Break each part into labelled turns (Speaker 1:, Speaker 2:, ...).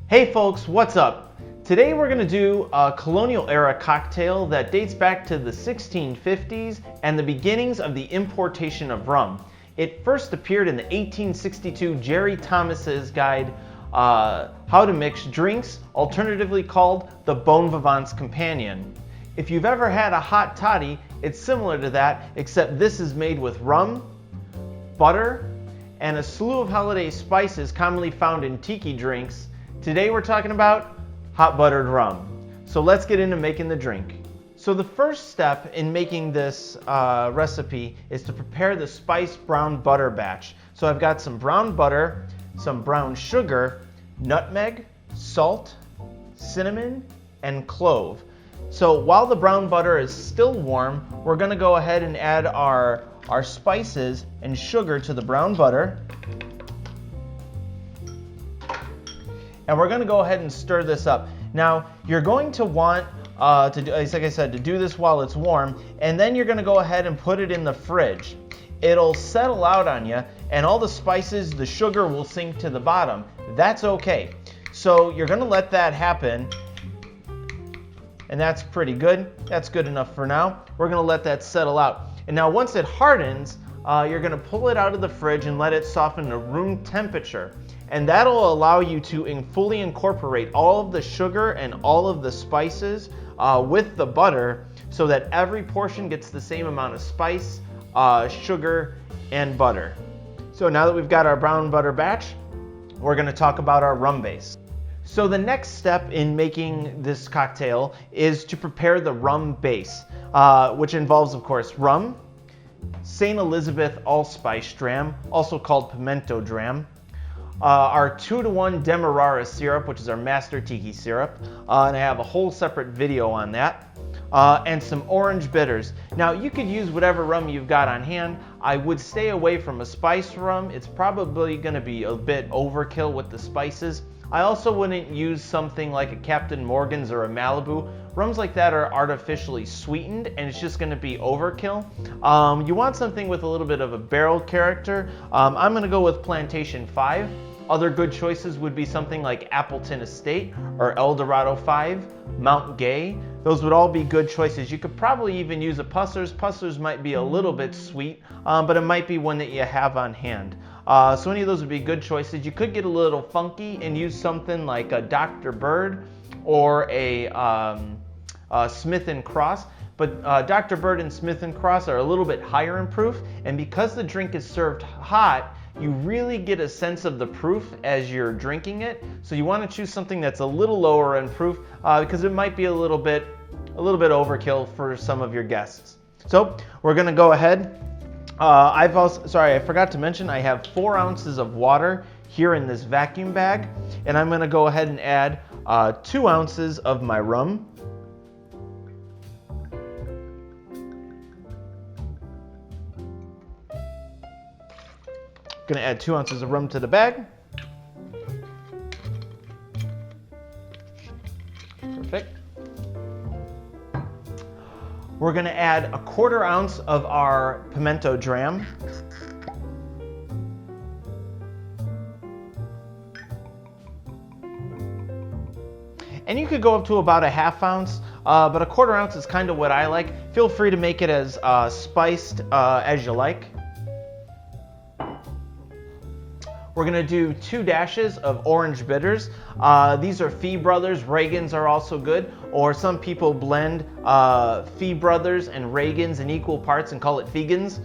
Speaker 1: Hey folks, what's up? Today we're going to do a colonial era cocktail that dates back to the 1650s and the beginnings of the importation of rum. It first appeared in the 1862 Jerry Thomas's guide, How to Mix Drinks, alternatively called the Bon Vivant's Companion. If you've ever had a hot toddy, it's similar to that, except this is made with rum, butter, and a slew of holiday spices commonly found in tiki drinks. Today we're talking about hot buttered rum. So let's get into making the drink. So the first step in making this recipe is to prepare the spiced brown butter batch. So I've got some brown butter, some brown sugar, nutmeg, salt, cinnamon, and clove. So while the brown butter is still warm, we're going to go ahead and add our spices and sugar to the brown butter. And we're going to go ahead and stir this up. Now, you're going to want to do, like I said, to do this while it's warm, and then you're going to go ahead and put it in the fridge. It'll settle out on you, and all the spices, the sugar will sink to the bottom. That's okay. So you're going to let that happen, and that's pretty good. That's good enough for now. We're going to let that settle out. And now once it hardens, you're going to pull it out of the fridge and let it soften to room temperature. And that'll allow you to fully incorporate all of the sugar and all of the spices with the butter so that every portion gets the same amount of spice, sugar, and butter. So now that we've got our brown butter batch, we're going to talk about our rum base. So the next step in making this cocktail is to prepare the rum base, which involves, of course, rum, St. Elizabeth allspice dram, also called pimento dram, our 2-to-1 Demerara syrup, which is our master tiki syrup, and I have a whole separate video on that, and some orange bitters. Now you could use whatever rum you've got on hand. I would stay away from a spiced rum. It's probably going to be a bit overkill with the spices. I also wouldn't use something like a Captain Morgan's or a Malibu. Rums like that are artificially sweetened and it's just going to be overkill. You want something with a little bit of a barrel character. I'm going to go with Plantation 5. Other good choices would be something like Appleton Estate or El Dorado 5, Mount Gay. Those would all be good choices. You could probably even use a Pusser's. Pusser's might be a little bit sweet, but it might be one that you have on hand. So any of those would be good choices. You could get a little funky and use something like a Dr. Bird or a Smith & Cross. But Dr. Bird and Smith & Cross are a little bit higher in proof. And because the drink is served hot, you really get a sense of the proof as you're drinking it. So you want to choose something that's a little lower in proof because it might be a little bit overkill for some of your guests. So we're going to go ahead. I forgot to mention I have 4 ounces of water here in this vacuum bag, and I'm going to go ahead and add 2 ounces of my rum. Going to add 2 ounces of rum to the bag. Perfect. We're going to add 1/4 ounce of our pimento dram. And you could go up to about a 1/2 ounce, but 1/4 ounce is kind of what I like. Feel free to make it as spiced as you like. We're going to do 2 dashes of orange bitters. These are Fee Brothers. Reagan's are also good. Or some people blend Fee Brothers and Reagan's in equal parts and call it Fegans.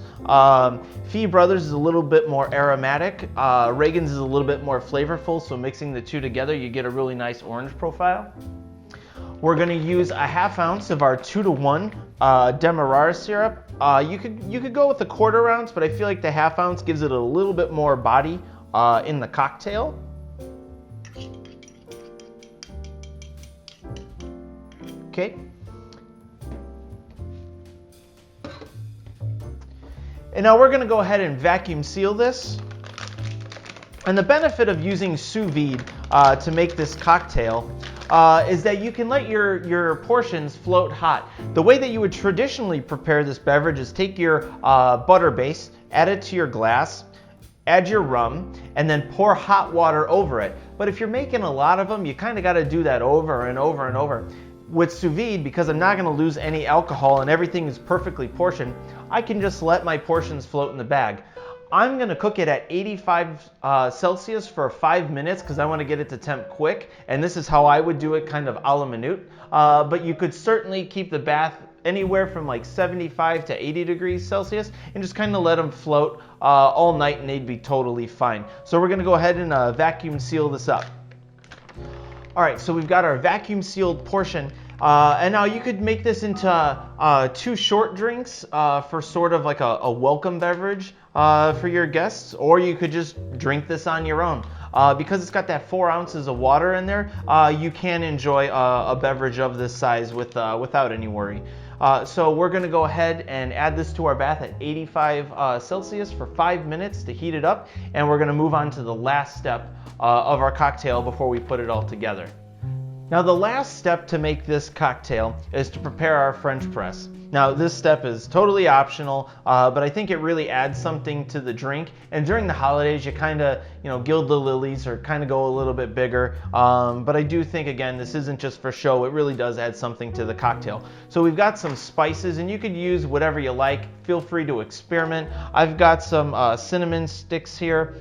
Speaker 1: Fee Brothers is a little bit more aromatic. Reagan's is a little bit more flavorful. So mixing the two together, you get a really nice orange profile. We're going to use a 1/2 ounce of our 2-to-1 Demerara syrup. You could go with a 1/4 ounce, but I feel like the 1/2 ounce gives it a little bit more body in the cocktail. Okay. And now we're going to go ahead and vacuum seal this. And the benefit of using sous vide to make this cocktail is that you can let your portions float hot. The way that you would traditionally prepare this beverage is take your butter base, add it to your glass, add your rum, and then pour hot water over it. But if you're making a lot of them, you kind of got to do that over and over and over. With sous vide, because I'm not going to lose any alcohol and everything is perfectly portioned, I can just let my portions float in the bag. I'm going to cook it at 85 Celsius for 5 minutes because I want to get it to temp quick, and this is how I would do it, kind of a la minute. But you could certainly keep the bath anywhere from like 75 to 80 degrees Celsius and just kind of let them float all night and they'd be totally fine. So we're going to go ahead and vacuum seal this up. All right, so we've got our vacuum sealed portion. And now you could make this into 2 short drinks for sort of like a welcome beverage for your guests, or you could just drink this on your own. Because it's got that 4 ounces of water in there, you can enjoy a beverage of this size without any worry. So we're going to go ahead and add this to our bath at 85 Celsius for 5 minutes to heat it up, and we're going to move on to the last step of our cocktail before we put it all together. Now the last step to make this cocktail is to prepare our French press. Now this step is totally optional, but I think it really adds something to the drink. And during the holidays, you kind of, gild the lilies or kind of go a little bit bigger. But I do think, again, this isn't just for show. It really does add something to the cocktail. So we've got some spices, and you could use whatever you like. Feel free to experiment. I've got some cinnamon sticks here,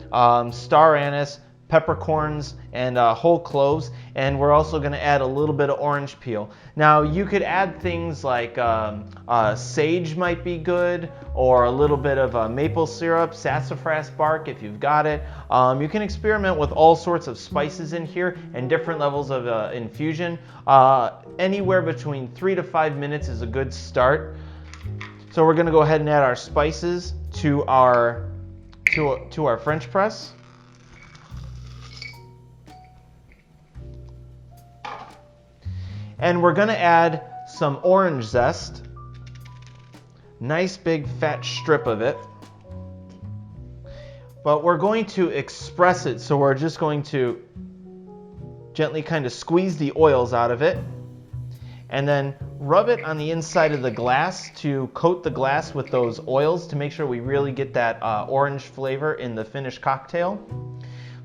Speaker 1: Star Anise, peppercorns, and whole cloves, and we're also going to add a little bit of orange peel. Now you could add things like sage might be good, or a little bit of maple syrup, sassafras bark if you've got it. You can experiment with all sorts of spices in here and different levels of infusion. Anywhere between 3 to 5 minutes is a good start. So we're going to go ahead and add our spices to our French press. And we're going to add some orange zest, nice big fat strip of it. But we're going to express it, so we're just going to gently kind of squeeze the oils out of it and then rub it on the inside of the glass to coat the glass with those oils to make sure we really get that orange flavor in the finished cocktail.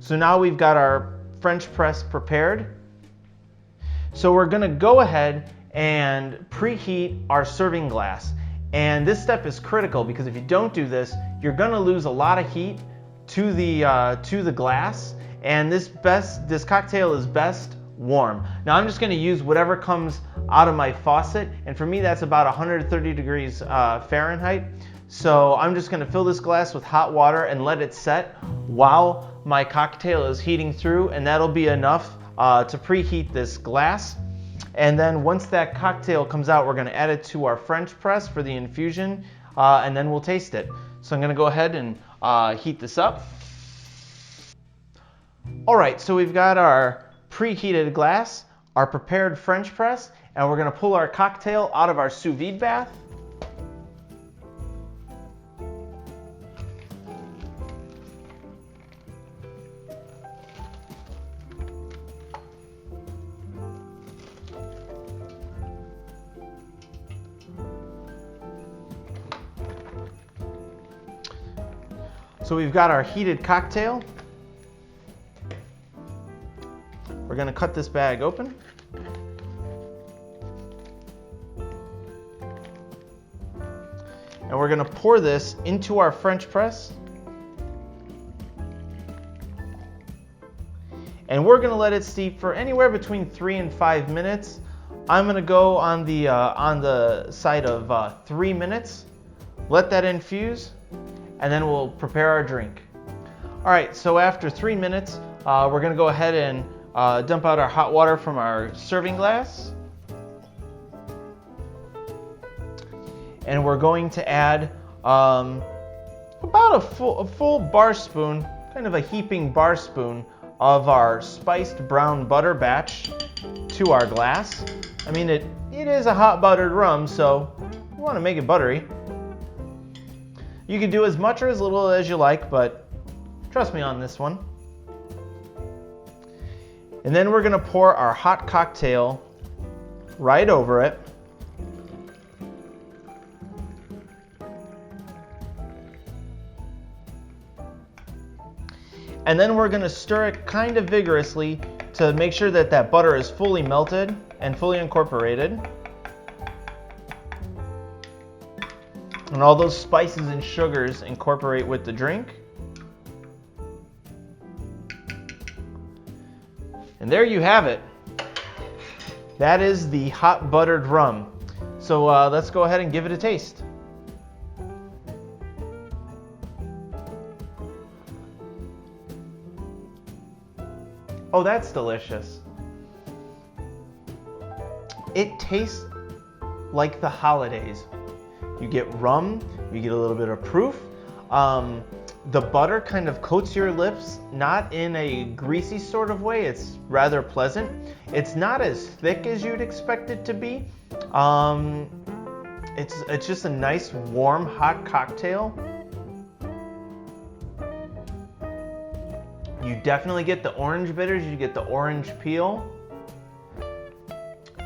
Speaker 1: So now we've got our French press prepared. So we're going to go ahead and preheat our serving glass. And this step is critical because if you don't do this, you're going to lose a lot of heat to the glass. And this cocktail is best warm. Now I'm just going to use whatever comes out of my faucet, and for me that's about 130 degrees Fahrenheit. So I'm just going to fill this glass with hot water and let it set while my cocktail is heating through, and that'll be enough to preheat this glass. And then once that cocktail comes out, we're going to add it to our French press for the infusion, and then we'll taste it. So I'm going to go ahead and heat this up. All right, so we've got our preheated glass, our prepared French press, and we're going to pull our cocktail out of our sous vide bath. So we've got our heated cocktail. We're going to cut this bag open. And we're going to pour this into our French press. And we're going to let it steep for anywhere between 3 and 5 minutes. I'm going to go on the side of 3 minutes. Let that infuse, and then we'll prepare our drink. All right, so after 3 minutes, we're going to go ahead and dump out our hot water from our serving glass. And we're going to add about a full bar spoon, kind of a heaping bar spoon, of our spiced brown butter batch to our glass. I mean, it is a hot buttered rum, so you want to make it buttery. You can do as much or as little as you like, but trust me on this one. And then we're going to pour our hot cocktail right over it. And then we're gonna stir it kind of vigorously to make sure that that butter is fully melted and fully incorporated. And all those spices and sugars incorporate with the drink. And there you have it. That is the hot buttered rum. So let's go ahead and give it a taste. Oh, that's delicious. It tastes like the holidays. You get rum, you get a little bit of proof. The butter kind of coats your lips, not in a greasy sort of way. It's rather pleasant. It's not as thick as you'd expect it to be. It's just a nice, warm, hot cocktail. You definitely get the orange bitters, you get the orange peel.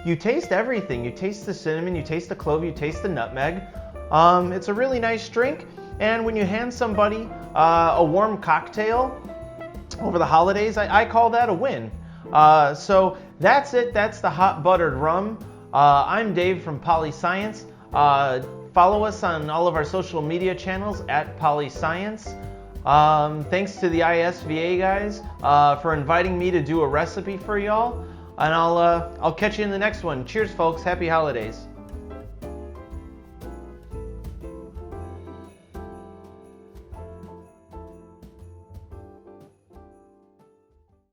Speaker 1: You taste everything. You taste the cinnamon, you taste the clove, you taste the nutmeg. It's a really nice drink, and when you hand somebody a warm cocktail over the holidays, I call that a win. So that's it. That's the hot buttered rum. I'm Dave from Polyscience. Follow us on all of our social media channels at Polyscience. Thanks to the ISVA guys for inviting me to do a recipe for y'all, and I'll catch you in the next one. Cheers, folks. Happy holidays.